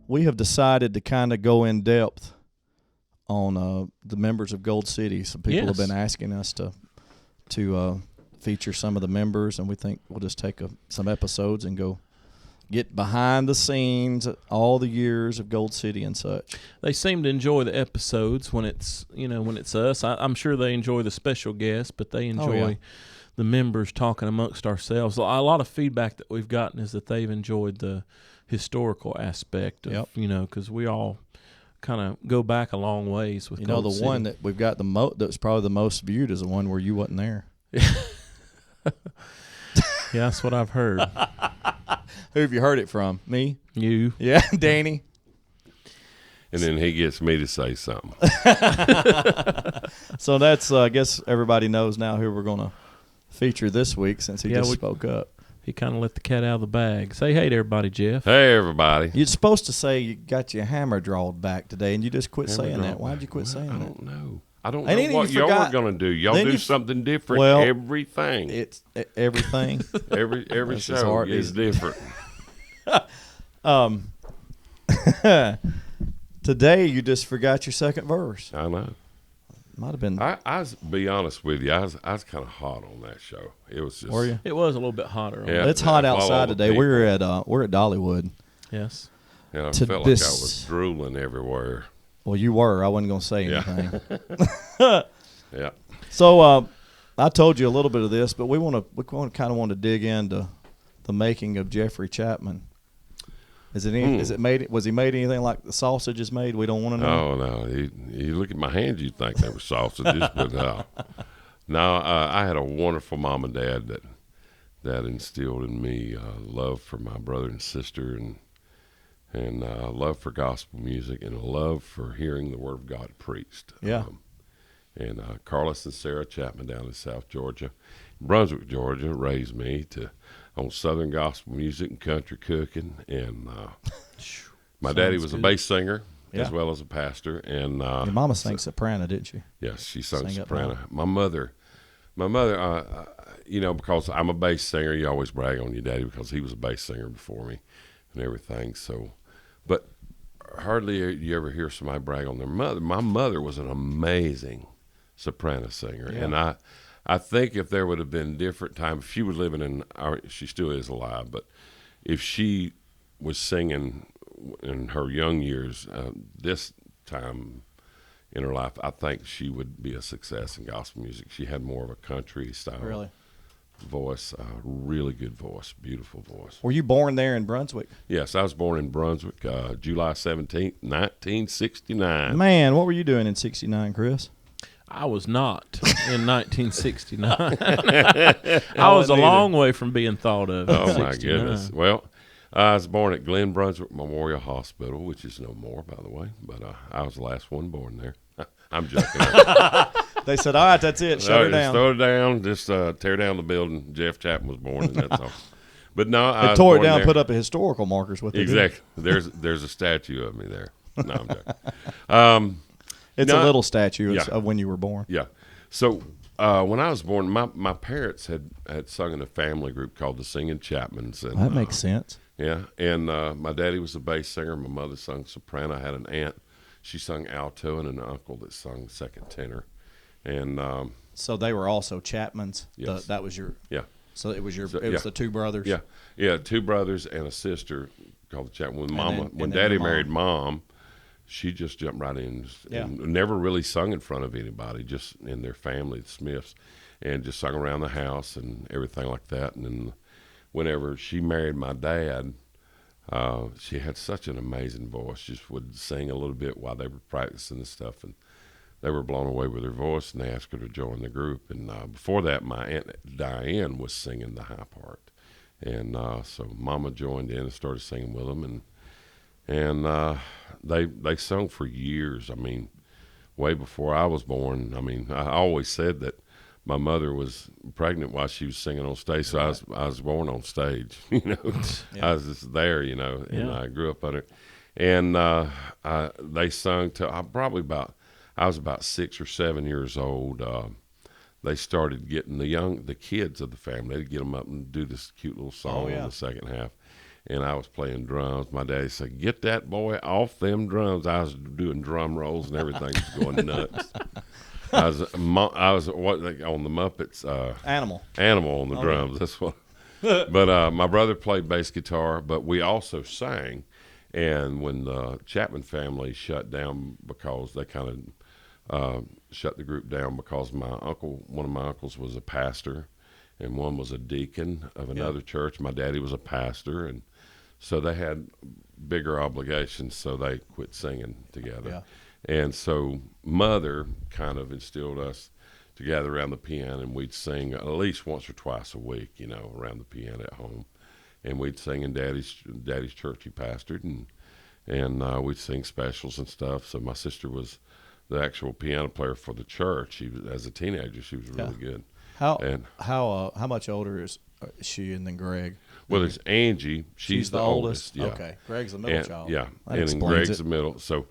we have decided to kind of go in depth on the members of Gold City. Some people have been asking us to feature some of the members, and we think we'll just take some episodes and go get behind the scenes, all the years of Gold City and such. They seem to enjoy the episodes when it's us. I'm sure they enjoy the special guests, but they enjoy the members talking amongst ourselves. A lot of feedback that we've gotten is that they've enjoyed the historical aspect of, because we all kind of go back a long ways with Gold City. One that we've got that's probably the most viewed is the one where you wasn't there. Yeah, that's what I've heard. Who have you heard it from? Me? You. Yeah, Danny. And then he gets me to say something. So that's, I guess everybody knows now who we're going to feature this week since he spoke up. He kind of let the cat out of the bag. Say hey to everybody, Jeff. Hey, everybody. You're supposed to say you got your hammer drawed back today, and you just quit saying that. Why'd you quit saying that? I don't know. I don't know what y'all are going to do. Y'all do something different everything. It's everything. every show is different. Today you just forgot your second verse. I know. Might have been. I was, be honest with you, I was kind of hot on that show. It was just. Were you? It was a little bit hotter. Yeah, it's hot outside today. We're at Dollywood. Yes. And I felt like I was drooling everywhere. Well, you were. I wasn't going to say anything. Yeah. So I told you a little bit of this, but we kind of want to dig into the making of Jeffrey Chapman. Was he made anything like the sausage is made? We don't want to know. No. You look at my hands, you'd think they were sausages, but no. I had a wonderful mom and dad that instilled in me love for my brother and sister, and love for gospel music, and a love for hearing the Word of God preached. Yeah. And Carlos and Sarah Chapman down in South Georgia, Brunswick, Georgia, raised me on Southern gospel music and country cooking. And my daddy was a bass singer as well as a pastor. And your mama sang soprano, didn't she? Yes, she sang soprano. My mother, because I'm a bass singer, you always brag on your daddy because he was a bass singer before me and everything. So, but hardly you ever hear somebody brag on their mother. My mother was an amazing soprano singer, and I think if there would have been different time, if she was living she still is alive, but if she was singing in her young years, this time in her life, I think she would be a success in gospel music. She had more of a country style voice, really good voice, beautiful voice. Were you born there in Brunswick? Yes, I was born in Brunswick, July 17th, 1969. Man, what were you doing in 69, Chris? I was not in 1969. I was a long way from being thought of. Oh, my goodness. Well, I was born at Glen Brunswick Memorial Hospital, which is no more, by the way, but I was the last one born there. I'm joking. They said, all right, that's it. Shut her down. Throw it down. Just tear down the building. Jeff Chapman was born, and that's all. But no, they tore it down and put up a historical markers with it. Exactly. There's a statue of me there. No, I'm joking. It's a little statue of when you were born. Yeah. So when I was born, my parents had sung in a family group called the Singing Chapmans. And, that makes sense. Yeah. And my daddy was a bass singer. My mother sung soprano. I had an aunt. She sung alto, and an uncle that sung second tenor. And so they were also Chapmans. Yes. That was your So it was the two brothers. Yeah, two brothers and a sister called the Chapman. When Daddy married Mom, she just jumped right in and never really sung in front of anybody, just in their family, the Smiths, and just sung around the house and everything like that. And then whenever she married my dad, she had such an amazing voice. Just would sing a little bit while they were practicing and stuff, and they were blown away with her voice, and they asked her to join the group. And before that, my Aunt Diane was singing the high part. And so Mama joined in and started singing with them. And they sung for years. I mean, way before I was born. I mean, I always said that my mother was pregnant while she was singing on stage, so I was born on stage, I was just there, and I grew up under it. And they sung till I was about 6 or 7 years old. They started getting the kids of the family. They'd get them up and do this cute little song in the second half. and I was playing drums. My daddy said, "Get that boy off them drums." I was doing drum rolls and everything was going nuts. I was what on the Muppets. Animal on the drums. Yeah. That's what. But my brother played bass guitar, but we also sang. And when the Chapman family shut down, because they kind of shut the group down because one of my uncles was a pastor, and one was a deacon of another church. My daddy was a pastor, and so they had bigger obligations, so they quit singing together. Yeah. And so Mother kind of instilled us to gather around the piano, and we'd sing at least once or twice a week, around the piano at home. And we'd sing in Daddy's church he pastored, and we'd sing specials and stuff. So my sister was the actual piano player for the church. As a teenager, she was really good. How much older is she and then Greg? Well, there's Angie. She's the oldest. Yeah. Okay. Greg's the middle child. Yeah, and Greg's the middle. So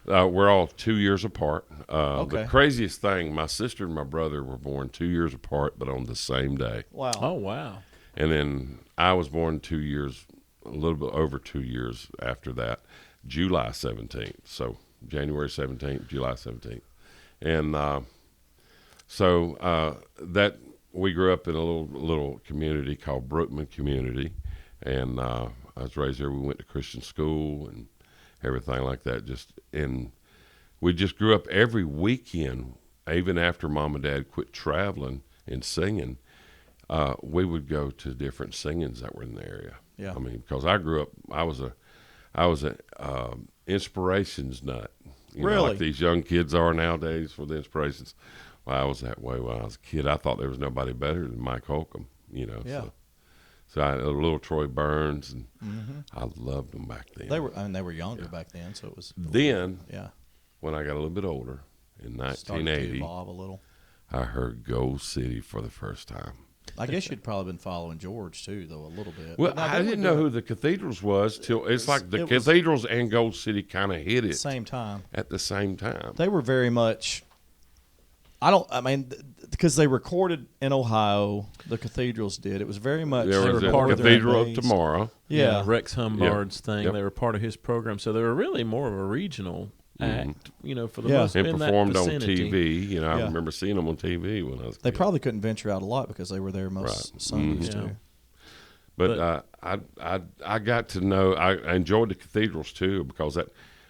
we're all 2 years apart. The craziest thing, my sister and my brother were born 2 years apart, but on the same day. Wow. Oh, wow. And then I was born a little bit over 2 years after that, July 17th. So January 17th, July 17th. And that we grew up in a little community called Brookman Community. And I was raised there. We went to Christian school and everything like that. And we just grew up every weekend, even after Mom and Dad quit traveling and singing. We would go to different singings that were in the area. Yeah. I mean, because I grew up, I was a inspirations nut. Really? Like these young kids are nowadays for the inspirations. Well, I was that way when I was a kid. I thought there was nobody better than Mike Holcomb. Yeah. So I little Troy Burns, and I loved them back then. They were younger back then, so it was. Then, when I got a little bit older, in 1980, started to evolve a little. I heard Gold City for the first time. I guess you'd probably been following George too, though, a little bit. Well, I didn't know who the Cathedrals was till it's like the Cathedrals and Gold City kind of hit it at the same time. They were very much. Because they recorded in Ohio, the Cathedrals did. It was very much. There was a Cathedral of Tomorrow. Yeah, Rex Humbard's thing. Yep. They were part of his program, so they were really more of a regional act, for the most. And performed on vicinity. TV. I remember seeing them on TV when I was a kid. They probably couldn't venture out a lot because they were there most Sundays too. But I got to know. I enjoyed the Cathedrals too because that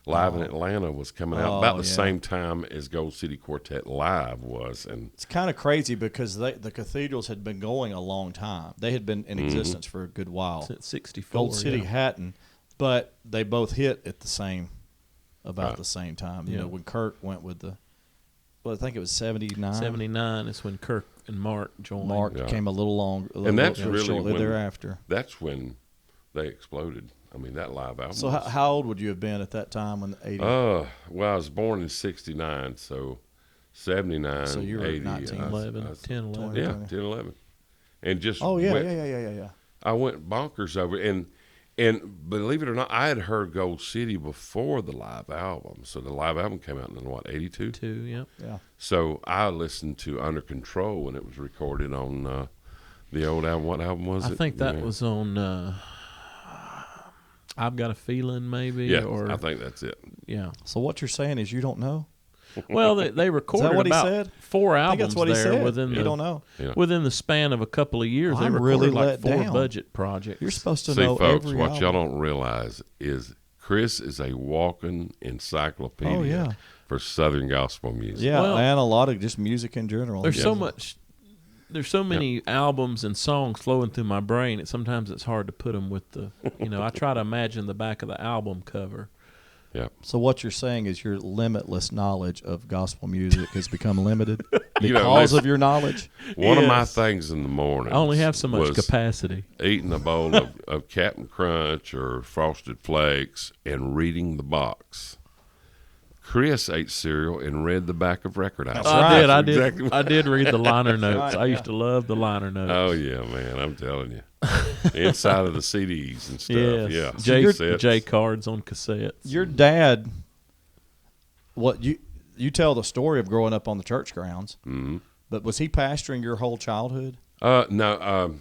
Live in Atlanta was coming out about the same time as Gold City Quartet Live was, and it's kind of crazy because the Cathedrals had been going a long time. They had been in existence for a good while since '64. Gold City hadn't, but they both hit at the same time. You know, when Kirk went with I think it was 79. 79 is when Kirk and Mark joined. Mark came a little longer, and that's really shortly thereafter. That's when they exploded. I mean, that live album. So how old would you have been at that time when the 80? Well, I was born in 69, so 79, so you were 80. 10, 11. 20. Yeah, 10, 11. And just yeah. I went bonkers over it. And believe it or not, I had heard Gold City before the live album. So the live album came out in, 82? Yeah. So I listened to Under Control when it was recorded on the old album. What album was it? I think that was on... I've Got a Feeling, maybe. Yeah, I think that's it. Yeah. So what you're saying is you don't know? Well, they recorded about 4 albums there within the span of a couple of years. They recorded like 4 budget projects. You're supposed to know folks, every what album. y'all don't realize is Chris is a walking encyclopedia for Southern gospel music. Yeah, and a lot of just music in general. There's so much. There's so many albums and songs flowing through my brain. Sometimes it's hard to put them with the. I try to imagine the back of the album cover. Yeah. So what you're saying is your limitless knowledge of gospel music has become limited because of your knowledge? One of my things in the morning. I only have so much capacity. Eating a bowl of Captain Crunch or Frosted Flakes and reading the box. Chris ate cereal and read the back of record albums. I did. I did read the liner notes. I used to love the liner notes. Oh yeah, man! I'm telling you, inside of the CDs and stuff. Yes. Yeah, J cards on cassettes. Your dad, you tell the story of growing up on the church grounds, but was he pastoring your whole childhood? No.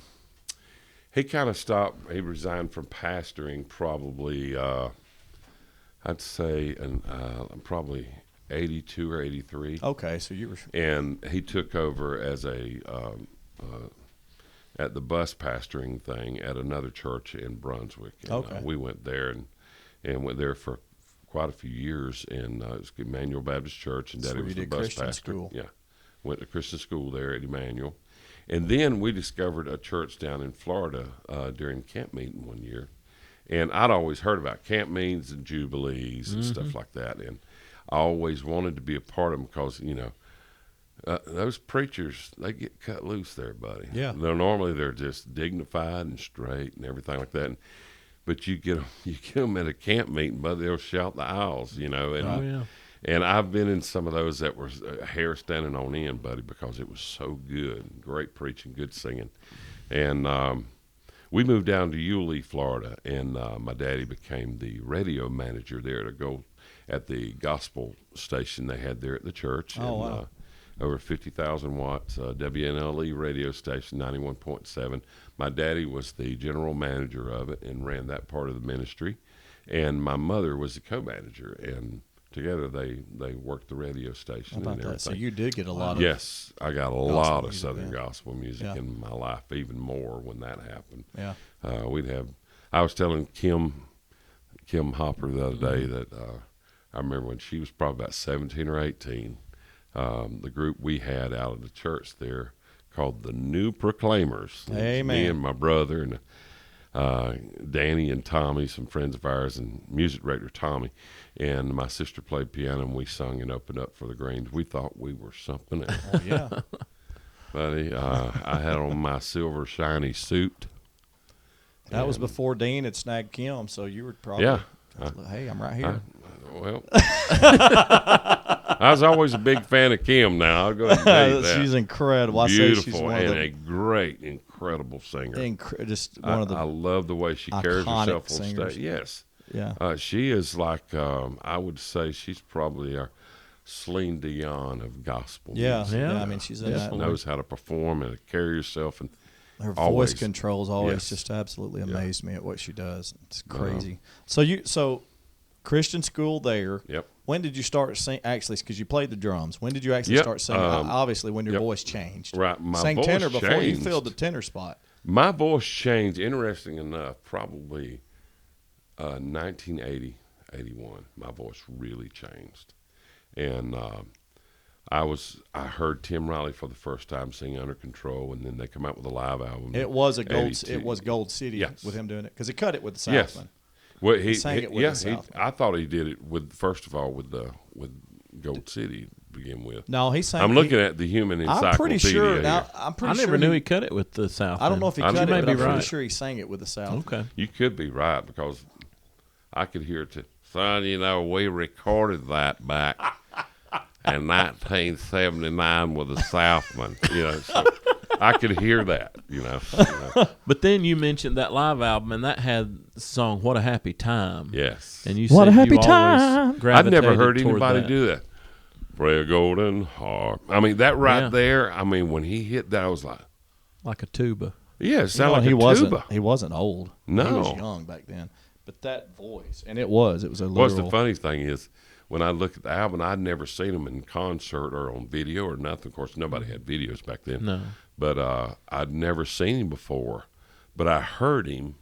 He kind of stopped. He resigned from pastoring probably, I'd say, probably 82 or 83. Okay, so you were. And he took over as at the bus pastoring thing at another church in Brunswick. And, okay. We went there and went there for quite a few years. And it was Emmanuel Baptist Church, and Daddy was the bus Christian pastor. School. Yeah, went to Christian school there at Emmanuel. And then we discovered a church down in Florida during camp meeting one year. And I'd always heard about camp meetings and jubilees and stuff like that. And I always wanted to be a part of them because, those preachers, they get cut loose there, buddy. Yeah. They're just dignified and straight and everything like that. But you get them at a camp meeting, buddy, they'll shout the aisles, And, Oh, yeah. And I've been in some of those that were hair standing on end, buddy, because it was so good. Great preaching, good singing. And we moved down to Yulee, Florida, and my daddy became the radio manager there to go at the gospel station they had there at the church. Oh, wow. Over 50,000 watts, WNLE radio station, 91.7. My daddy was the general manager of it and ran that part of the ministry. And my mother was the co-manager, and together they worked the radio station. How about and everything. that? So you did get a lot of. Yes, I got a lot of music, Southern gospel music in my life, even more when that happened. Yeah. I was telling Kim Hopper the other day that I remember when she was probably about 17 or 18, the group we had out of the church there called the New Proclaimers. Amen. Me and my brother and Danny and Tommy, some friends of ours, and music director Tommy, and my sister played piano, and we sung and opened up for the Greens. We thought we were something else. Oh, yeah. Buddy, I had on my silver shiny suit. That was before Dean had snagged Kim, so you were probably. Yeah. Hey, I'm right here. I was always a big fan of Kim. Now I'll go ahead and tell you that. She's incredible. Beautiful, I say she's one and of the a great, incredible singer. Just one of the. I love the way she carries herself on singers. stage. Yes, Yeah. she is like I would say she's probably our Celine Dion of gospel. Yeah, music. yeah. I mean, she's in that. Knows how to perform and to carry herself, and her always. voice controls always Yes. just absolutely amazed me at what she does. It's crazy. So Christian school there. Yep. When did you start singing? Actually, because you played the drums. When did you actually start singing? Obviously, when your voice changed. Right. My sang voice tenor before you changed. filled the tenor spot. My voice changed, interesting enough, probably 1980, 81. My voice really changed. And I heard Tim Riley for the first time sing Under Control, and then they come out with a live album. It was Gold City Yes. with him doing it, because he cut it with the Yes. Southman. Well, He sang it with the Southman. I thought he did it with Gold City to begin with. No, he sang. I'm looking at the Human Encyclopedia. I'm pretty sure. here. Now, I'm pretty I sure never knew he cut it with the South. I don't know if he I cut it, may but be I'm pretty right. sure he sang it with the South. Okay. You could be right, because I could hear it to, son, we recorded that back in 1979 with the Southman. So I could hear that, But then you mentioned that live album, and that had the song "What a Happy Time." Yes. And you What said a happy you always time. I've gravitated never heard toward anybody that. do that. Pray a golden heart. I mean, that right Yeah. there, when he hit that, I was like, like a tuba. yeah, it sounded like he a wasn't. tuba. He wasn't old. No. he was young back then. But that voice, and it was a literal. What's the funny thing is, when I look at the album, I'd never seen him in concert or on video or nothing. Of course, nobody had videos back then. No. But I'd never seen him before. But I heard him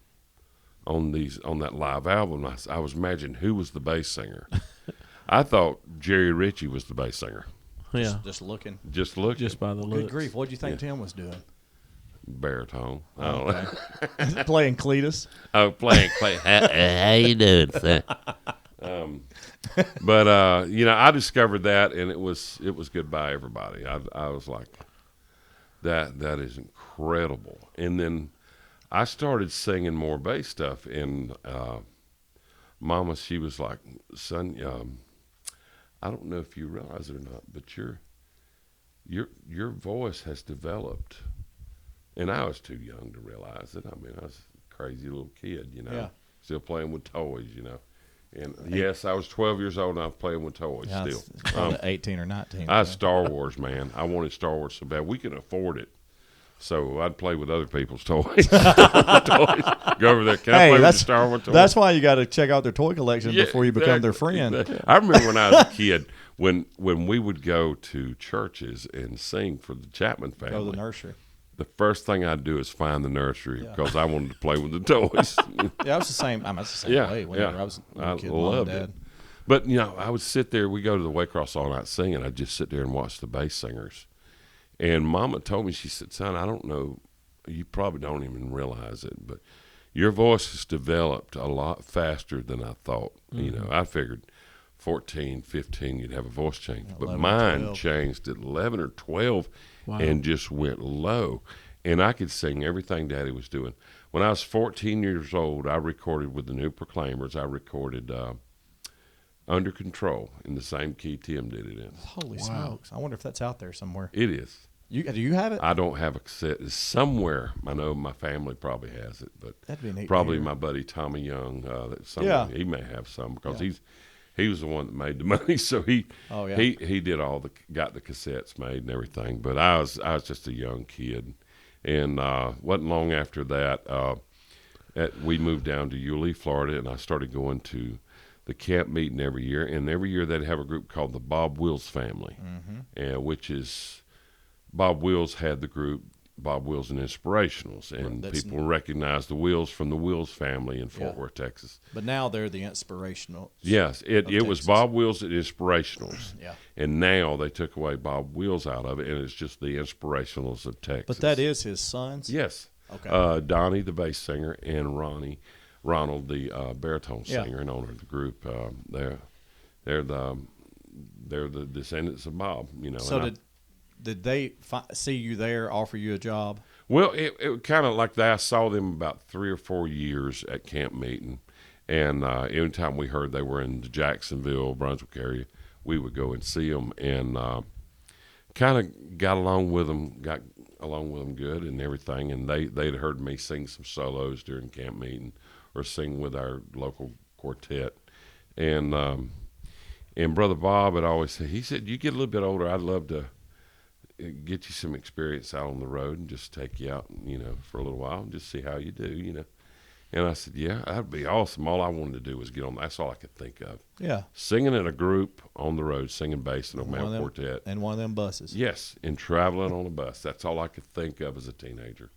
on that live album. I was imagining who was the bass singer. I thought Jerry Ritchie was the bass singer. Yeah. Just looking. Just looking. Just by the looks. Good grief! What did you think Tim was doing? Baritone. I don't know. Playing Cletus. Oh, playing. How you doing, sir? But I discovered that, and it was goodbye everybody. I was like, that is incredible. And then I started singing more bass stuff, and Mama, she was like, son, I don't know if you realize it or not, but your voice has developed. And I was too young to realize it. I mean, I was a crazy little kid, Yeah. still playing with toys, And yes, I was 12 years old, and I was playing with toys Yeah, still. it's probably 18 or 19. I was Star Wars, man. I wanted Star Wars so bad. We could afford it. So I'd play with other people's toys. Go over there. Can I play with the Star Wars toys? That's why you got to check out their toy collection before you become their friend. Exactly. I remember when I was a kid, when we would go to churches and sing for the Chapman family. Go to the nursery. The first thing I'd do is find the nursery because I wanted to play with the toys. Yeah, I was the same. I was the same way. Whenever I was a little kid, loved it. But I would sit there. We go to the Waycross all night singing. I'd just sit there and watch the bass singers. And Mama told me, she said, "Son, I don't know. You probably don't even realize it, but your voice has developed a lot faster than I thought. Mm-hmm. I figured 14, 15, you'd have a voice change, but mine changed at 11 or 12." Wow. And just went low. And I could sing everything Daddy was doing. When I was 14 years old, I recorded with the New Proclaimers. I recorded Under Control in the same key Tim did it in. Holy smokes. I wonder if that's out there somewhere. It is. Do you have it? I don't have a cassette. It's somewhere. I know my family probably has it, but that'd be neat probably my buddy Tommy Young. He may have some because he was the one that made the money, so he did got the cassettes made and everything. But I was just a young kid, and wasn't long after that we moved down to Yulee, Florida, and I started going to the camp meeting every year. And every year they'd have a group called the Bob Wills family, which is Bob Wills had the group Bob Wills and Inspirationals, and people recognize the Wills from the Wills family in Fort Worth, Texas. But now they're the Inspirationals. Yes, it was Bob Wills and Inspirationals. Yeah. And now they took away Bob Wills out of it, and it's just the Inspirationals of Texas. But that is his sons? Yes. Okay. Donnie, the bass singer, and Ronald, the baritone singer and owner of the group. They're the descendants of Bob. So did they see you there, offer you a job? Well, it kind of like that. I saw them about 3 or 4 years at camp meeting, and anytime we heard they were in the Jacksonville, Brunswick area, we would go and see them, and kind of got along with them good and everything. And they'd heard me sing some solos during camp meeting or sing with our local quartet, and Brother Bob had always said, he said, "You get a little bit older, I'd love to get you some experience out on the road and just take you out, for a little while and just see how you do, And I said, yeah, that'd be awesome. All I wanted to do was get on. That's all I could think of. Yeah. Singing in a group on the road, singing bass in a male quartet. And one of them buses. Yes, and traveling on a bus. That's all I could think of as a teenager.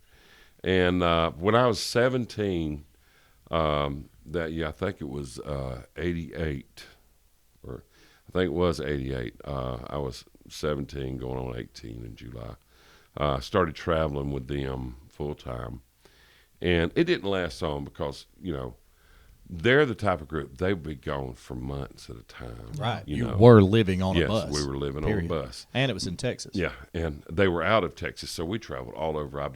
And when I was 17, that year, I think it was 88, or I think it was 88. I was 17 going on 18 in July. I started traveling with them full time, and it didn't last long because they're the type of group, they'd be gone for months at a time. Right. You were living on a bus. Yes, we were living on a bus. And it was in Texas. Yeah, and they were out of Texas, so we traveled all over.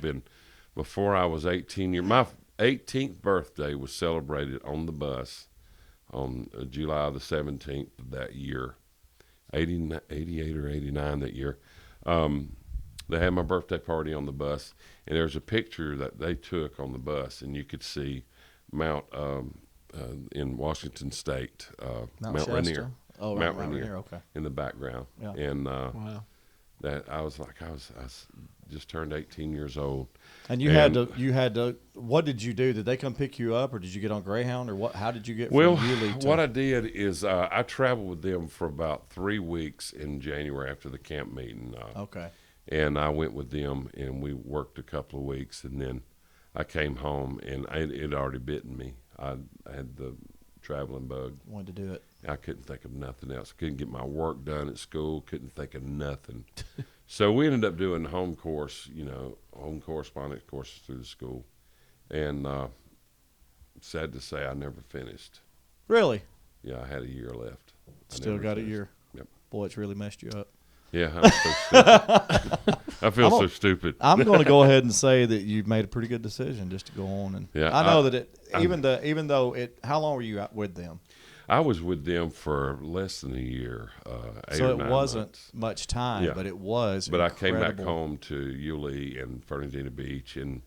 Before I was 18 years, my 18th birthday was celebrated on the bus on July the 17th of that year. 88 or 89 that year. They had my birthday party on the bus, and there's a picture that they took on the bus, and you could see Mount in Washington State, Mount Rainier. Oh, Mount Rainier, okay. In the background. Yeah. And wow. That I was just turned 18 years old. And you had to. What did you do? Did they come pick you up, or did you get on Greyhound, or what? How did you get from Yulee to? What I did is I traveled with them for about 3 weeks in January after the camp meeting. Okay. And I went with them, and we worked a couple of weeks, and then I came home, and it had already bitten me. I had the traveling bug. Wanted to do it. I couldn't think of nothing else. Couldn't get my work done at school. Couldn't think of nothing. So we ended up doing home correspondence courses through the school. And sad to say, I never finished. Really? Yeah, I had a year left. Still got a year. Yep. Boy, it's really messed you up. Yeah, I'm so stupid. I feel so stupid. I'm going to go ahead and say that you've made a pretty good decision just to go on. And yeah, I know even though how long were you out with them? I was with them for less than a year, 8 or 9 so it wasn't months. Much time, but it was. But incredible. I came back home to Yulee and Fernandina Beach, and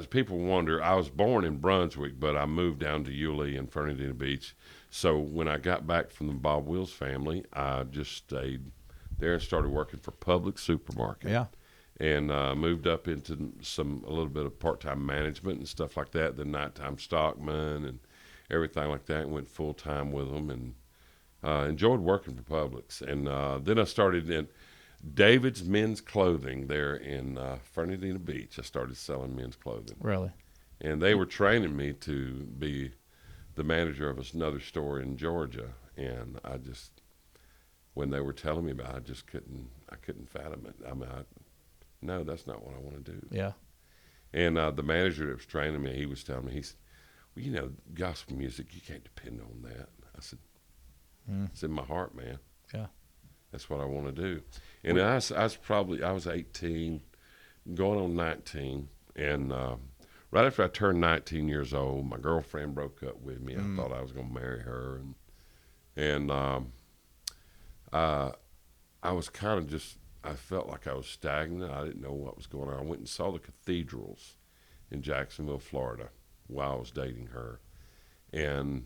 people wonder, I was born in Brunswick, but I moved down to Yulee and Fernandina Beach. So when I got back from the Bob Wills family, I just stayed there and started working for Public Supermarket. Yeah. and moved up into a little bit of part-time management and stuff like that, the nighttime stockman and everything like that, and went full-time with them, and enjoyed working for Publix. And then I started in David's Men's Clothing there in Fernandina Beach. I started selling men's clothing. Really? And they were training me to be the manager of another store in Georgia. And I just, when they were telling me about it, I couldn't fathom it. I mean, no, that's not what I want to do. Yeah. And the manager that was training me, he was telling me, well, you know, gospel music, you can't depend on that. I said, it's in my heart, man. Yeah. That's what I want to do. And I was 18, going on 19, and right after I turned 19 years old, my girlfriend broke up with me. I thought I was going to marry her, and I was kind of just, I felt like I was stagnant. I didn't know what was going on. I went and saw the cathedrals in Jacksonville, Florida, while I was dating her, and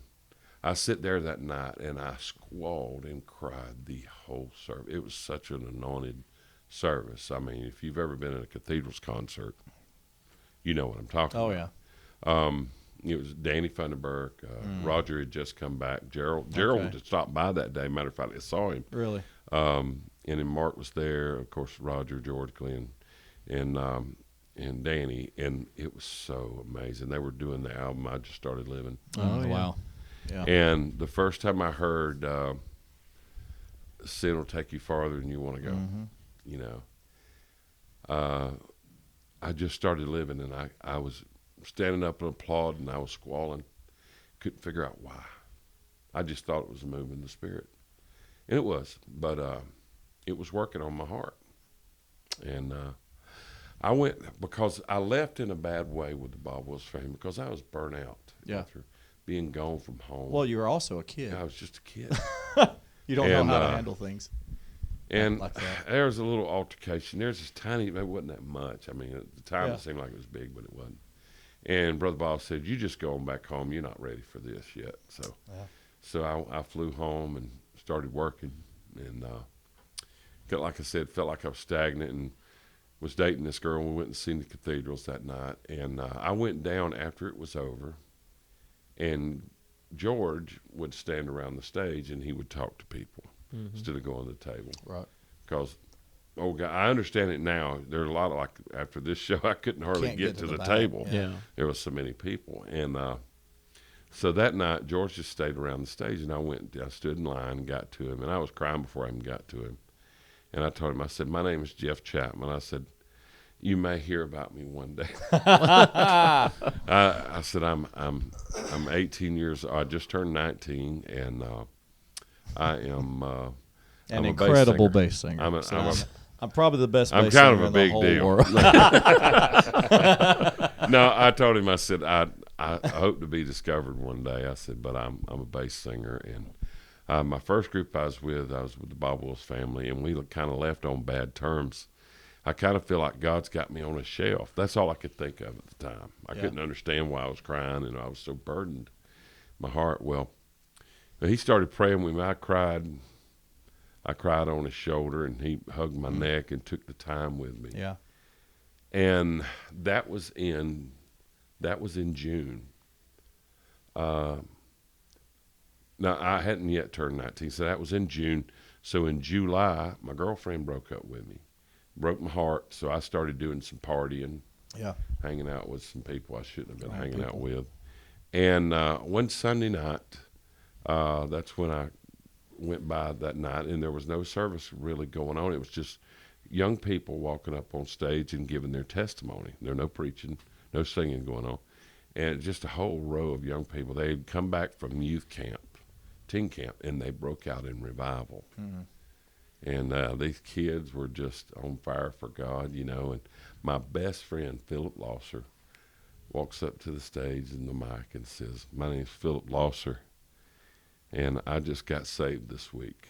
I sit there that night and I squalled and cried the whole service. It was such an anointed service. I mean, if you've ever been in a cathedrals concert, you know what I'm talking about. Oh, yeah. It was Danny Funderburk. Roger had just come back. Gerald had stopped by that day. Matter of fact, I saw him. Really? And then Mark was there. Of course, Roger, George, Glenn, and Danny. And it was so amazing. They were doing the album I Just Started Living. Oh, yeah. Wow. Yeah. And the first time I heard Sin Will Take You Farther Than You Want to Go, you know, I just started living, and I was standing up and applauding, and I was squalling. Couldn't figure out why. I just thought it was a move in the Spirit. And it was, but it was working on my heart. And I went, because I left in a bad way with the Bob Wills family, because I was burnt out. Yeah. After being gone from home. Well, you were also a kid. I was just a kid. You don't know how to handle things. And like that. there was a little altercation. There's this tiny, it wasn't that much. I mean, at the time it seemed like it was big, but it wasn't. And Brother Bob said, you just go on back home. You're not ready for this yet. So I flew home and started working. And like I said, felt like I was stagnant, and was dating this girl. And we went and seen the cathedrals that night. And I went down after it was over. And George would stand around the stage and he would talk to people instead of going to the table. Right. Because, oh God, I understand it now. There are a lot of, like, after this show, I couldn't hardly get to the table. Yeah. There was so many people. And so that night, George just stayed around the stage, and I stood in line and got to him. And I was crying before I even got to him. And I told him, I said, my name is Jeff Chapman. I said, you may hear about me one day. I said, I'm 18 years old. I just turned 19, and I am an incredible bass singer. I'm probably the best bass singer in the whole world. No, I told him, I said, I hope to be discovered one day. I said, but I'm a bass singer. And my first group I was with the Bob Wills family, and we kind of left on bad terms. I kind of feel like God's got me on a shelf. That's all I could think of at the time. I couldn't understand why I was crying, and I was so burdened, my heart. Well, he started praying with me. I cried on his shoulder, and he hugged my neck and took the time with me. Yeah. And that was in June. Now, I hadn't yet turned 19, so that was in June. So in July, my girlfriend broke up with me. Broke my heart, so I started doing some partying, hanging out with some people I shouldn't have been hanging out with. And one Sunday night, that's when I went by that night, and there was no service really going on. It was just young people walking up on stage and giving their testimony. There no preaching, no singing going on. And just a whole row of young people. They had come back from youth camp, teen camp, and they broke out in revival. Mm-hmm. And these kids were just on fire for God, you know. And my best friend, Philip Losser, walks up to the stage in the mic and says, my name's Philip Losser, and I just got saved this week.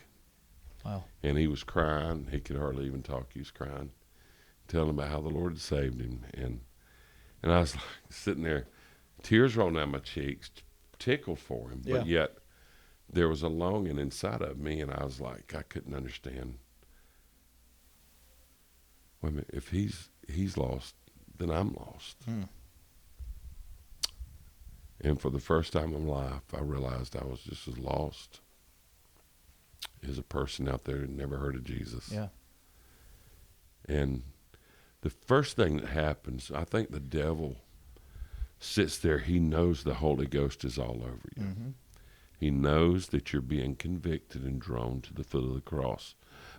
Wow. And he was crying. He could hardly even talk. He was crying, telling about how the Lord had saved him. And I was like, sitting there, tears rolling down my cheeks, tickled for him. But yet there was a longing inside of me, and I was like, I couldn't understand wait a minute, if he's lost, then I'm lost. And for the first time in my life, I realized I was just as lost as a person out there who never heard of Jesus. Yeah. And the first thing that happens, I think the devil sits there. He knows the Holy Ghost is all over you. Mm-hmm. He knows that you're being convicted and drawn to the foot of the cross.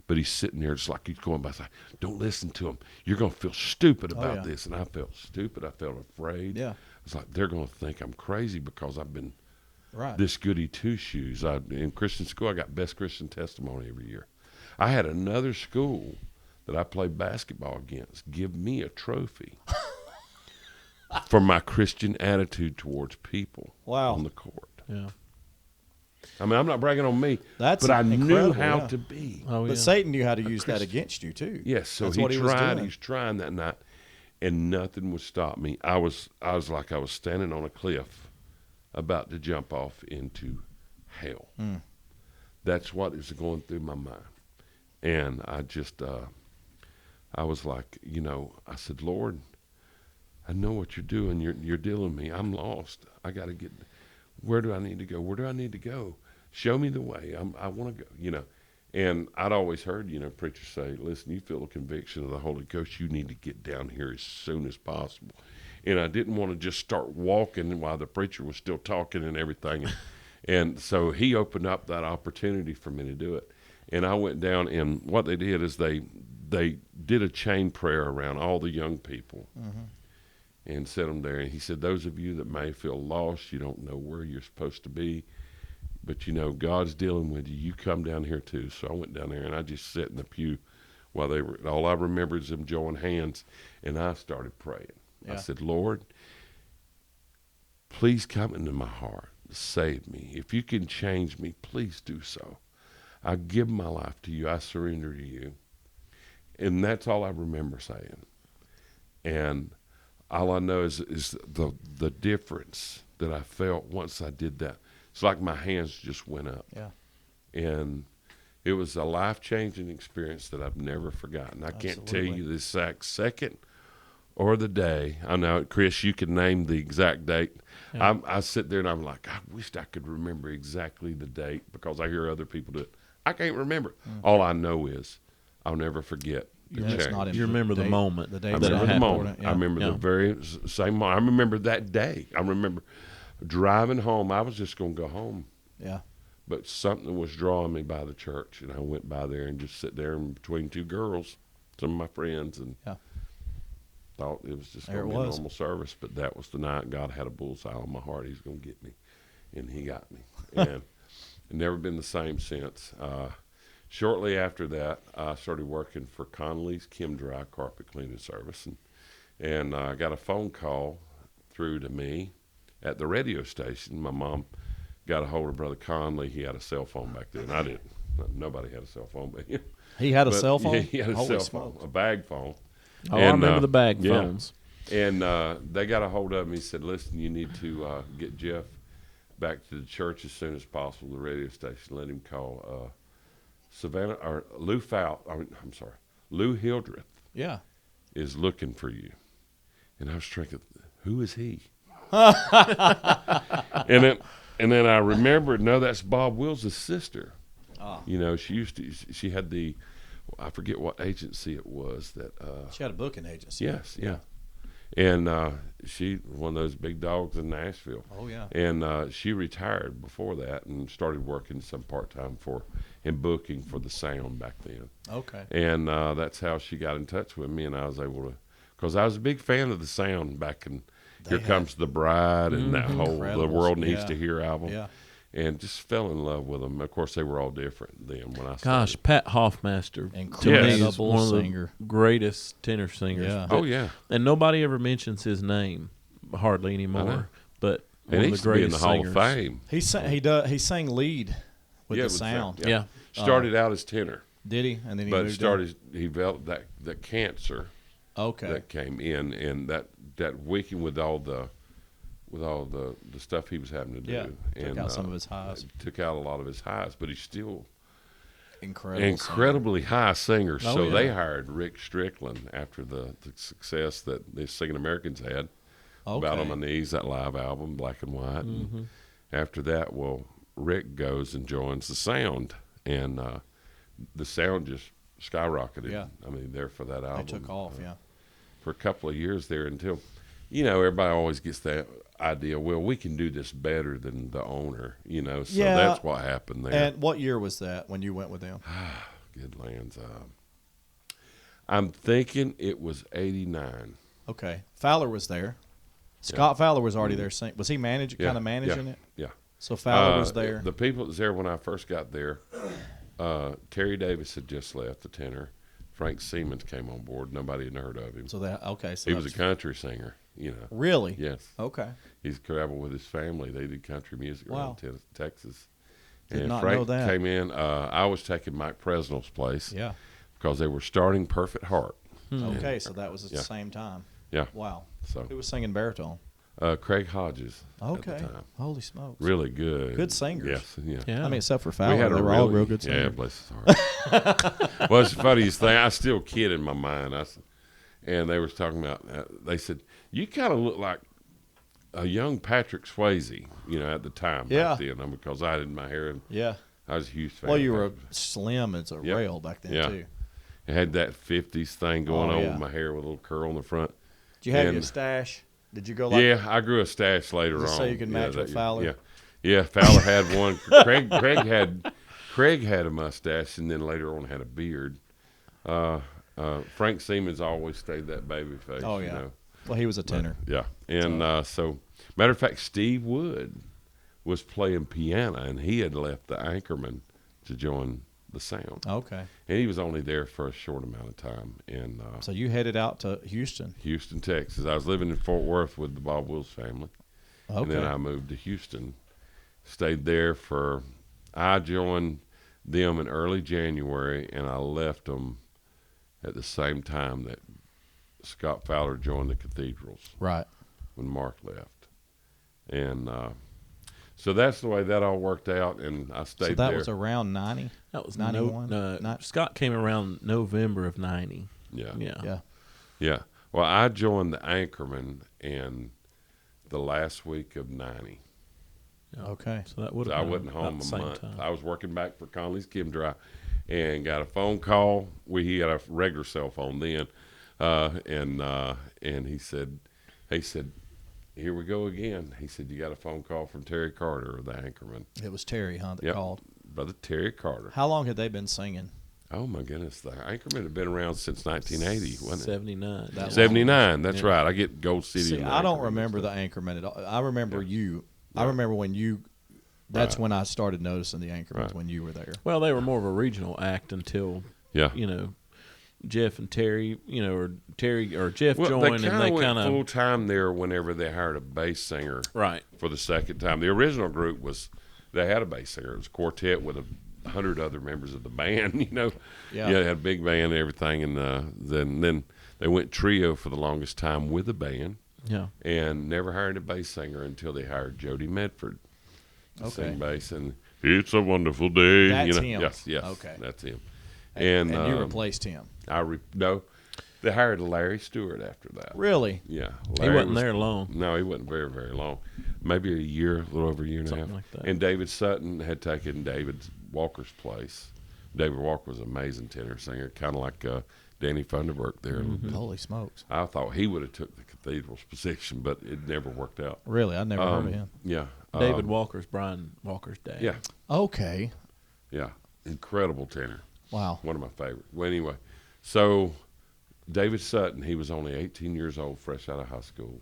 But he's sitting there just like he's going by saying, don't listen to him. You're going to feel stupid about this. And I felt stupid. I felt afraid. Yeah. It's like they're going to think I'm crazy because I've been this goody two-shoes. In Christian school, I got best Christian testimony every year. I had another school that I played basketball against give me a trophy for my Christian attitude towards people on the court. Yeah. I mean, I'm not bragging on me, but I knew how to be. But Satan knew how to use that against you too. Yes, so he tried. He's trying that night, and nothing would stop me. I was like I was standing on a cliff, about to jump off into hell. That's what is going through my mind, and I just, I was like, I said, Lord, I know what you're doing. You're dealing with me. I'm lost. I got to get. Where do I need to go? Where do I need to go? Show me the way. I want to go, And I'd always heard, preachers say, listen, you feel the conviction of the Holy Ghost, you need to get down here as soon as possible. And I didn't want to just start walking while the preacher was still talking and everything. And so he opened up that opportunity for me to do it. And I went down, and what they did is they did a chain prayer around all the young people. Mm-hmm. And set them there. And he said, those of you that may feel lost, you don't know where you're supposed to be, but God's dealing with you. You come down here too. So I went down there, and I just sat in the pew while they were, all I remember is them joining hands, and I started praying. Yeah. I said, Lord, please come into my heart. Save me. If you can change me, please do so. I give my life to you. I surrender to you. And that's all I remember saying. And all I know is the difference that I felt once I did that. It's like my hands just went up. Yeah. And it was a life-changing experience that I've never forgotten. I can't tell you the exact second or the day. I know, Chris, you can name the exact date. Yeah. I sit there and I'm like, I wished I could remember exactly the date because I hear other people do it. I can't remember. All I know is I'll never forget. You remember the moment. I remember the moment. I remember the very same moment. I remember that day. I remember driving home. I was just going to go home. Yeah. But something was drawing me by the church, and I went by there and just sit there in between two girls, some of my friends, and thought it was just going to be a normal service. But that was the night God had a bullseye on my heart. He's going to get me, and he got me. And it's never been the same since. Shortly after that, I started working for Conley's Kim Dry Carpet Cleaning Service, and I got a phone call through to me at the radio station. My mom got a hold of Brother Conley. He had a cell phone back then. I didn't. Nobody had a cell phone, but he had a cell phone. Yeah, he had a cell phone, a bag phone. Oh, I remember the bag phones. And they got a hold of me. Said, "Listen, you need to get Jeff back to the church as soon as possible." The radio station let him call. Savannah or Lou Lou Hildreth. Yeah, is looking for you, and I was thinking, who is he? and then I remembered, no, that's Bob Wills' sister. Oh. She had I forget what agency it was that. She had a booking agency. Yes, yeah. And she one of those big dogs in Nashville. Oh, yeah. And she retired before that and started working some part-time and booking for the Sound back then. Okay. And that's how she got in touch with me, and I was able to, because I was a big fan of the Sound back in Here Comes the Bride and that whole The World Needs to Hear album. Yeah. And just fell in love with them. Of course, they were all different then when I started. Gosh, Pat Hoffmaster, incredible is one singer. Of the greatest tenor singers. Yeah. Oh, yeah. And nobody ever mentions his name hardly anymore. But one of the greatest singers. In the Hall of Fame. He sang lead with the Sound. Yeah. Started out as tenor. Did he? And then he developed that cancer. Okay. That came in, and that weekend with all the stuff he was having to do. Yeah, took out some of his highs. Took out a lot of his highs, but he still incredibly high singers. Oh, So yeah. they hired Rick Strickland after the success that the Singing Americans had. About on My Knees, that live album, Black and White. Mm-hmm. And after that, Rick goes and joins the Sound, and the Sound just skyrocketed. Yeah. I mean, there for that album. They took off, yeah. For a couple of years there until, everybody always gets that idea, well, we can do this better than the owner, So that's what happened there. And what year was that when you went with them? Good lands. I'm thinking it was 89. Okay. Fowler was there. Scott Fowler was already there. Was he kind of managing it? Yeah. So Fowler was there. The people that was there when I first got there, Terry Davis had just left, the tenor. Frank Siemens came on board. Nobody had heard of him. So he was a country singer, Really? Yes. Okay. He's traveled with his family. They did country music around Texas. Did not Frank know that. came in. I was taking Mike Presnell's place. Yeah. Because they were starting Perfect Heart. Okay, so that was at the same time. Yeah. Wow. So who was singing baritone? Craig Hodges. Okay. At the time. Holy smokes. Really good. Good singers. Yes. Yeah. I mean, except for Fowler, they were all real good singers. Yeah, bless his heart. Well, it's the funniest thing. I still kid in my mind. And they was talking about. They said you kind of look like a young Patrick Swayze, at the time. Back then, because I had my hair. And I was a huge fan. Well, you were slim as a rail back then too. I had that 50s thing going on with my hair with a little curl in the front. Did you have your stash? Did you go like? Yeah, I grew a stash later on. So you could match with Fowler. Yeah. Fowler had one. Craig had a mustache, and then later on had a beard. Frank Siemens always stayed that baby face. Oh yeah. Well, he was a tenor. So matter of fact, Steve Wood was playing piano, and he had left the Anchorman to join the Sound. Okay. And he was only there for a short amount of time. And so you headed out to Houston, Texas. I was living in Fort Worth with the Bob Wills family. Okay. And then I moved to Houston. Stayed there I joined them in early January, and I left them at the same time that Scott Fowler joined the Cathedrals. Right. When Mark left. And so that's the way that all worked out, and I stayed there. So that was around 90? That was 91? Scott came around November of 90. Yeah. Well, I joined the Anchorman in the last week of 90. Okay. So that would I have wasn't home a month. Time. I was working back for Conley's Kim Dry and got a phone call. He had a regular cell phone then. And he said, here we go again. He said, you got a phone call from Terry Carter, the Anchorman. It was Terry, that called. Brother Terry Carter. How long had they been singing? Oh, my goodness. The Anchorman had been around since 1980, wasn't it? 79. 79, that's right. I get Gold City. See, I don't remember the Anchorman at all. I remember you. I remember when you – that's when I started noticing the Anchormans, when you were there. Well, they were more of a regional act until, Jeff and Terry, or Terry or Jeff joined, and they kind of full time there whenever they hired a bass singer. Right. For the second time, the original group they had a bass singer. It was a quartet with 100 other members of the band. They had a big band and everything, and then they went trio for the longest time with a band. Yeah. And never hired a bass singer until they hired Jody Medford to sing bass, and it's a wonderful day. That's him. Yes. Okay. That's him. And you replaced him. No, they hired Larry Stewart after that. Really? Yeah. He wasn't there long. No, he wasn't very, very long. Maybe a year, a little over a year and a half. Like that. And David Sutton had taken David Walker's place. David Walker was an amazing tenor singer, kind of like Danny Funderburk there. Mm-hmm. Holy smokes. I thought he would have took the Cathedral's position, but it never worked out. Really? I never heard of him. Yeah. David Walker's Brian Walker's dad. Yeah. Okay. Yeah. Incredible tenor. Wow. One of my favorites. Well, anyway, so David Sutton, he was only 18 years old, fresh out of high school,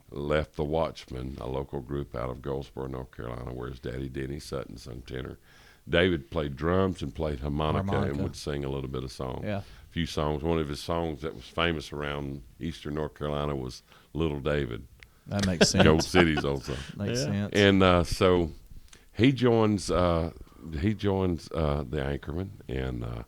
left the Watchmen, a local group out of Goldsboro, North Carolina, where his daddy, Denny Sutton, sung tenor. David played drums and played harmonica and would sing a little bit of song. Yeah. A few songs. One of his songs that was famous around eastern North Carolina was Little David. That makes sense. Gold City's old song. Makes sense. And so he joins the Anchorman, and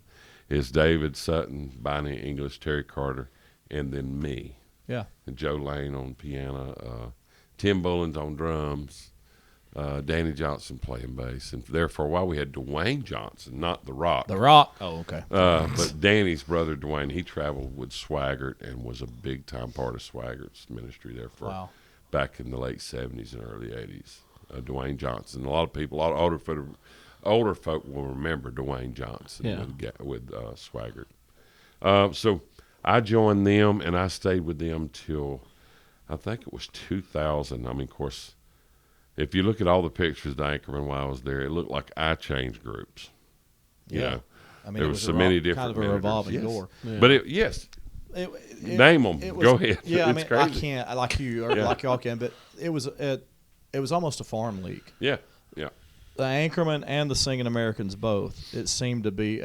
is David Sutton, Bonnie English, Terry Carter, and then me. Yeah. And Joe Lane on piano, Tim Bullins on drums, Danny Johnson playing bass, and there for a while we had Dwayne Johnson, not The Rock. The Rock. Oh, okay. But Danny's brother Dwayne, he traveled with Swaggart and was a big time part of Swaggart's ministry there for back in the late '70s and early '80s. Dwayne Johnson. A lot of people, a lot of older folk will remember Dwayne Johnson with Swaggart. So I joined them, and I stayed with them till I think it was 2000. I mean, of course, if you look at all the pictures of Anchorman while I was there, it looked like I changed groups. Yeah. You know, I mean, there was so many different kind of a revolving door. Yeah. But name them. Go ahead. Yeah, it's I crazy. I can't like you or like y'all can, but it was almost a farm league. Yeah. The Anchorman and the Singing Americans both. It seemed to be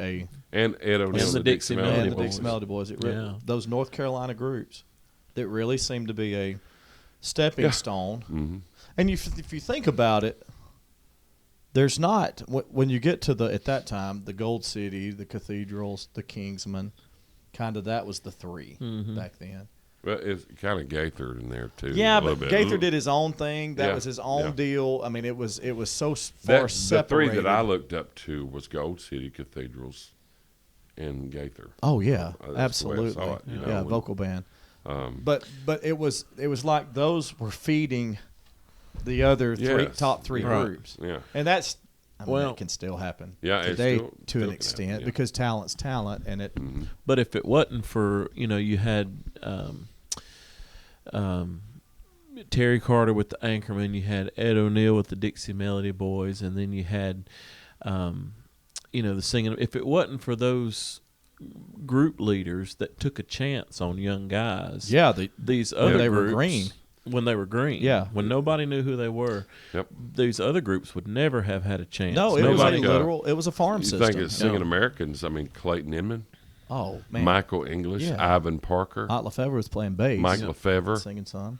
and Ed O'Neill and the Dixie Melody Boys. Dixie Melody Boys. Those North Carolina groups that really seemed to be a stepping stone. Mm-hmm. And if you think about it, there's not when you get to at that time the Gold City, the Cathedrals, the Kingsmen, kind of that was the three back then. Well, it's kind of Gaither in there too. Yeah, but Gaither did his own thing. That was his own deal. I mean, it was so far separated. The three that I looked up to was Gold City, Cathedrals, and Gaither. Oh yeah, That's absolutely. the way I saw it, vocal band. But it was like those were feeding the other top three groups. Yeah, and that's it can still happen. Yeah, today it's to an extent because talent's talent, and it. Mm-hmm. But if it wasn't for you had. Terry Carter with the Anchorman, you had Ed O'Neill with the Dixie Melody Boys, and then you had, the singing. If it wasn't for those group leaders that took a chance on young guys, these other they groups, were green. When they were green, when nobody knew who they were, these other groups would never have had a chance. No, it was a literal. It was a farm system. You think it's Singing Americans? I mean, Clayton Inman. Oh man, Michael English, Ivan Parker, Art Lefevre was playing bass. Mike Lefevre singing some.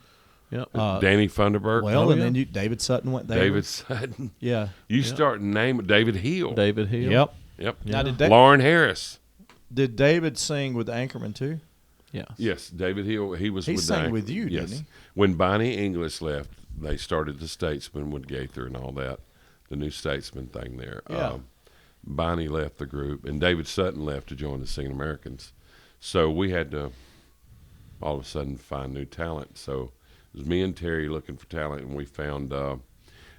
Yep. Danny Funderburk. Well, and then David Sutton went there. David Sutton. Yeah. You start naming David Hill. Yep. Yep. Now, Lauren Harris. Did David sing with Anchorman too? Yeah. Yes, David Hill. He sang with you, didn't he? When Bonnie English left, they started the Statesman with Gaither and all that, the new Statesman thing there. Yeah. Bonnie left the group, and David Sutton left to join the Singing Americans. So we had to all of a sudden find new talent. So it was me and Terry looking for talent, and we found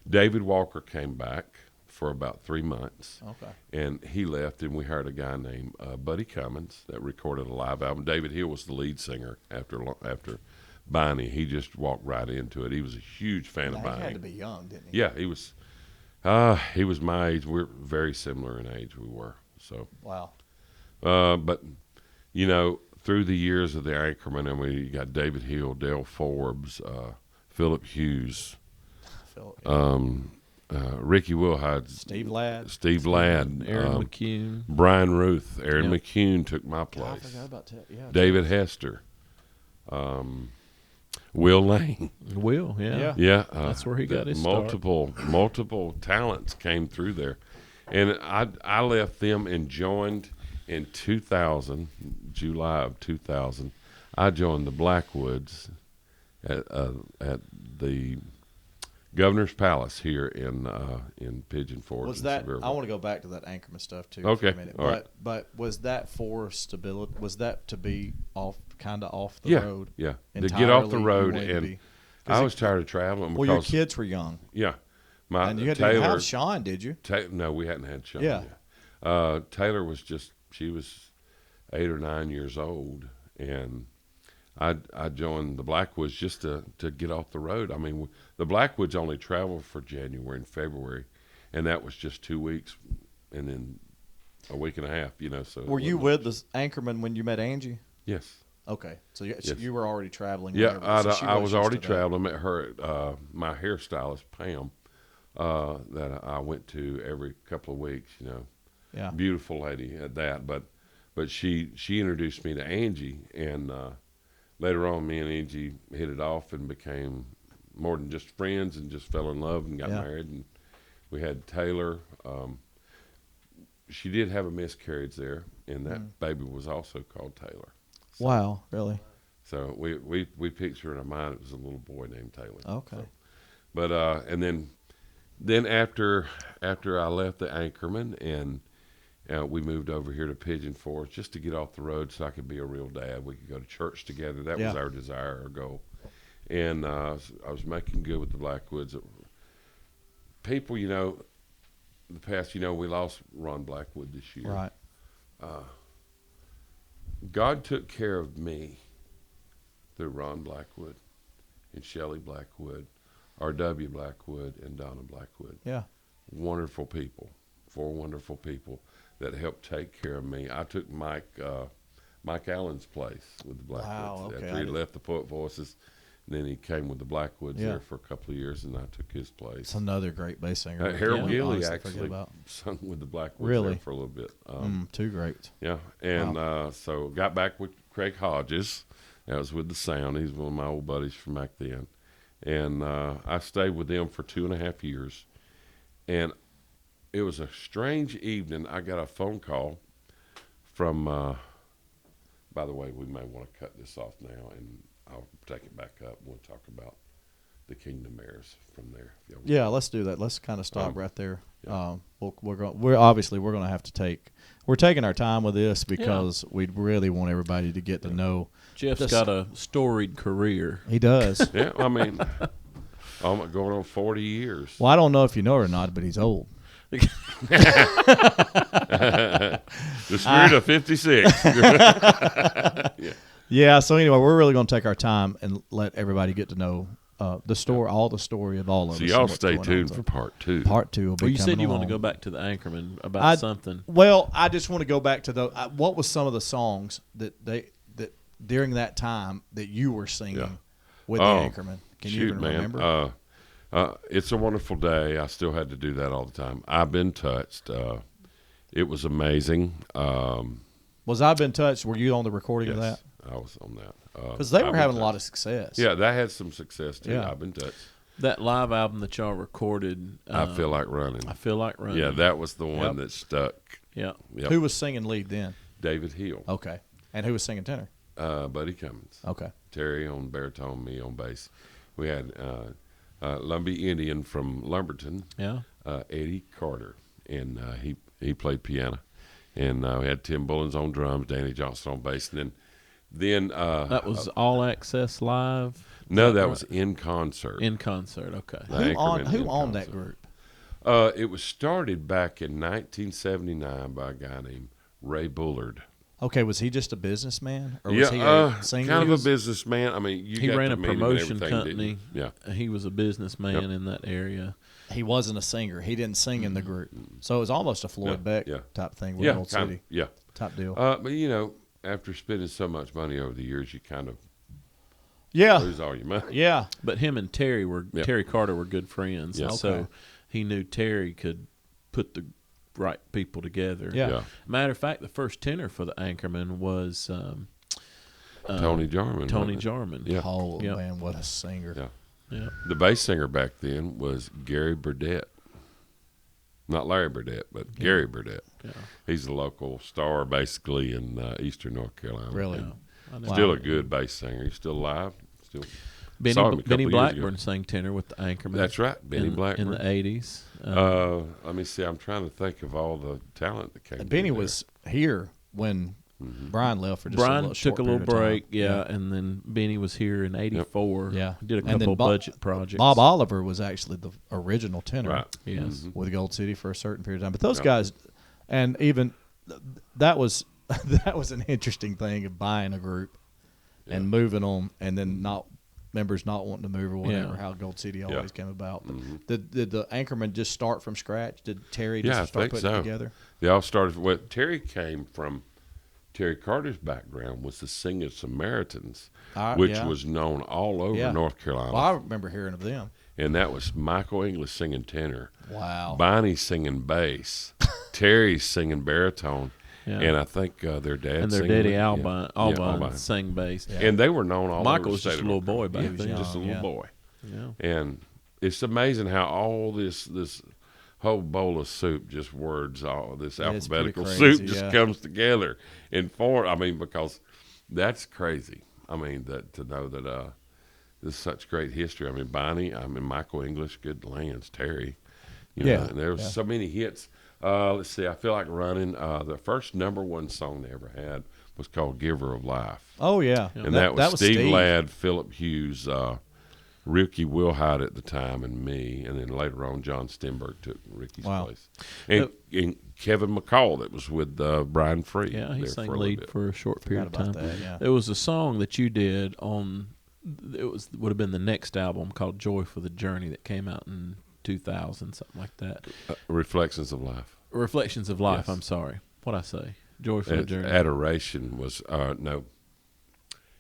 David Walker came back for about 3 months. Okay. And he left, and we hired a guy named Buddy Cummins that recorded a live album. David Hill was the lead singer after Bonnie. He just walked right into it. He was a huge fan of Bonnie. He had to be young, didn't he? Yeah, he was. He was my age. We're very similar in age. We were so. Wow. But through the years of the Anchorman, and we got David Hill, Dale Forbes, Philip Hughes, Ricky Wilhide, Steve Ladd, Aaron McCune, Brian Ruth, Aaron McCune took my place. I forgot about that. Yeah. David Hester, Will Lane. Yeah. That's where he got his multiple talents came through there, and I left them and joined in 2000, July of 2000. I joined the Blackwoods at the Governor's Palace here in Pigeon Forge. Was that? I want to go back to that Anchorman stuff too. Okay, for a minute. all right. But was that for stability? Was that to be off the road? Yeah, to get off the road, and I was tired of traveling. Well, your kids were young. Yeah, and you Taylor, didn't have Sean, did you? No, we hadn't had Sean. Yeah. Yet. Taylor was she was 8 or 9 years old, and I joined the Blackwoods just to get off the road. I mean, the Blackwoods only traveled for January and February, and that was just 2 weeks, and then a week and a half. So were you with the Anchorman when you met Angie? Yes. Okay, so you were already traveling. Yeah, whatever, I was already traveling. Met her my hairstylist Pam that I went to every couple of weeks. Yeah, beautiful lady at that. But she introduced me to Angie, and later on, me and Angie hit it off and became more than just friends, and just fell in love and got married. And we had Taylor. She did have a miscarriage there, and that baby was also called Taylor. So, wow, really? So we picture in our mind it was a little boy named Taylor. Okay. So, but and then then after I left the Anchorman and we moved over here to Pigeon Forge just to get off the road so I could be a real dad. We could go to church together. That was our desire, our goal. And I was making good with the Blackwoods. People, the past, we lost Ron Blackwood this year. Right. God took care of me through Ron Blackwood and Shelley Blackwood, R.W. Blackwood, and Donna Blackwood. Yeah. Wonderful people, 4 wonderful people that helped take care of me. I took Mike Allen's place with the Blackwoods. Wow, okay. After he left the Poet Voices, and then he came with the Blackwoods there for a couple of years, and I took his place. It's another great bass singer. Harold Gilley actually sung with the Blackwoods there for a little bit. Too great. Yeah, and so got back with Craig Hodges. That was with the Sound. He's one of my old buddies from back then. And I stayed with them for 2.5 years. And it was a strange evening. I got a phone call from, by the way, we may want to cut this off now, and I'll take it back up. We'll talk about the Kingdom Heirs from there. Yeah, let's do that. Let's kind of stop right there. Yeah. We're going to have to we're taking our time with this because we really want everybody to get to know. Jeff's got a storied career. He does. Yeah, I mean, I'm going on 40 years. Well, I don't know if you know or not, but he's old. The spirit of 56. Yeah, so anyway, we're really going to take our time and let everybody get to know the story, all the story of all of us. So y'all stay tuned for part 2. Part 2 will be you said you along. want to go back to the Anchorman about something. Well, I just want to go back to what was some of the songs that during that time that you were singing with the Anchorman? Can you even remember? It's a Wonderful Day. I still had to do that all the time. I've Been Touched. It was amazing. Was I've Been Touched? Were you on the recording of that? I was on that. Because they were having a lot of success. Yeah, that had some success too. Yeah. I've Been Touched. That live album that y'all recorded. I Feel Like Running. I Feel Like Running. Yeah, that was the one that stuck. Yeah. Yep. Who was singing lead then? David Hill. Okay. And who was singing tenor? Buddy Cummins. Okay. Terry on baritone, me on bass. We had Lumbee Indian from Lumberton. Yeah. Eddie Carter, and he played piano. And we had Tim Bullins on drums, Danny Johnson on bass, and then that was All Access Live. No, that was in concert. In concert, okay. Who owned that group? It was started back in 1979 by a guy named Ray Bullard. Okay, was he just a businessman, or was he a singer? Kind of a businessman. I mean, he ran a promotion company. Yeah, he was a businessman in that area. He wasn't a singer. He didn't sing in the group, so it was almost a Floyd Beck type thing with Old City. Type deal. But after spending so much money over the years, you kind of lose all your money. Yeah, but him and Terry Carter were good friends, and so he knew Terry could put the right people together. Yeah. Matter of fact, the first tenor for the Anchorman was Tony Jarman. Tony Jarman. Yeah. Oh man, what a singer! Yeah. Yeah. The bass singer back then was Gary Burdett. Not Larry Burdett, but Gary Burdett. Yeah. He's a local star basically in eastern North Carolina. Really? Yeah. Still a good bass singer. He's still alive. Benny Blackburn sang tenor with the Anchorman. That's right, Benny Blackburn. In the 80s. Let me see. I'm trying to think of all the talent that came. Benny was here when Brian left for just Brian a short took a little break, time. and then Benny was here in 84. Yeah. Did a couple of budget projects. Bob Oliver was actually the original tenor. Right. Yes. With Gold City for a certain period of time. But those guys, and even that was an interesting thing of buying a group and moving them, and then members not wanting to move or whatever, how Gold City always came about. But did the Anchorman just start from scratch? Did Terry just start putting it together? They all started with Terry came from Terry Carter's background was the Singing Samaritans, which was known all over North Carolina. Well, I remember hearing of them. And that was Michael English singing tenor. Wow. Bonnie singing bass. Terry singing baritone. Yeah. And I think their dad and their daddy Albine sang bass. Yeah. And they were known all Michael over was just a little boy back then. Just a little boy. Yeah. And it's amazing how all this whole bowl of soup, just words, all this alphabetical soup just comes together and form. I mean, because that's crazy. I mean, to know that there's such great history. I mean, Bonnie, Michael English, good lands, Terry. And there was so many hits. Let's see. I feel like running. The first #1 song they ever had was called "Giver of Life." Oh yeah, and that was Steve Ladd, Philip Hughes, Ricky Wilhite at the time, and me. And then later on, John Stenberg took Ricky's place. And Kevin McCall, that was with Brian Free. Yeah, he sang lead for a short period of time. That, There was a song that you did on. Would have been the next album called "Joy for the Journey" that came out in 2000, something like that. Reflections of Life. Reflections of Life. Yes. I'm sorry. What'd I say? Joy for the Journey. Adoration was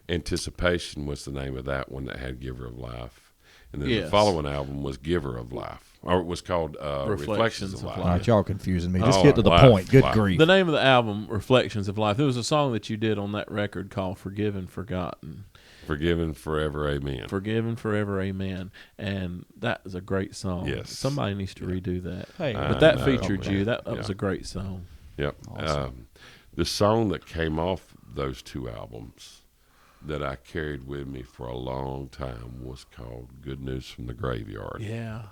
Anticipation was the name of that one that had Giver of Life. And then the following album was Giver of Life. Or it was called Reflections of Life. All right, y'all confusing me. Just get to the point. Good grief. The name of the album, Reflections of Life. There was a song that you did on that record called Forgiven, Forgotten. Forgiven Forever, Amen. Forgiven Forever, Amen. And that is a great song. Yes. Somebody needs to redo that. Hey, but that featured you. That was a great song. Yep. Awesome. The song that came off those two albums that I carried with me for a long time was called Good News from the Graveyard. Yeah.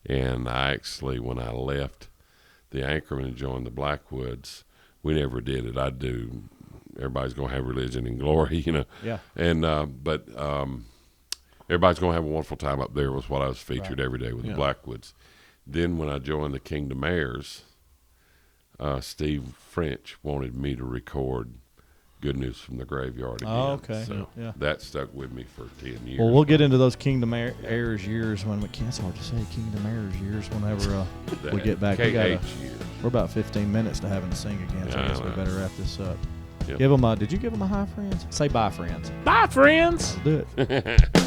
And I actually, when I left the Anchorman and joined the Blackwoods, we never did it. I do. Everybody's going to have religion and glory, Yeah. And but everybody's going to have a wonderful time up there was what I was featured every day with the Blackwoods. Then when I joined the Kingdom Heirs, Steve French wanted me to record Good News from the Graveyard again. Oh, okay. So that stuck with me for 10 years. Well, we'll get into those Kingdom Heirs years when it's hard to say Kingdom Heirs years whenever we get back. We're about 15 minutes to having to sing again, so I guess we better wrap this up. Yep. Did you give them a hi, friends? Say bye, friends. Bye, friends. Do it.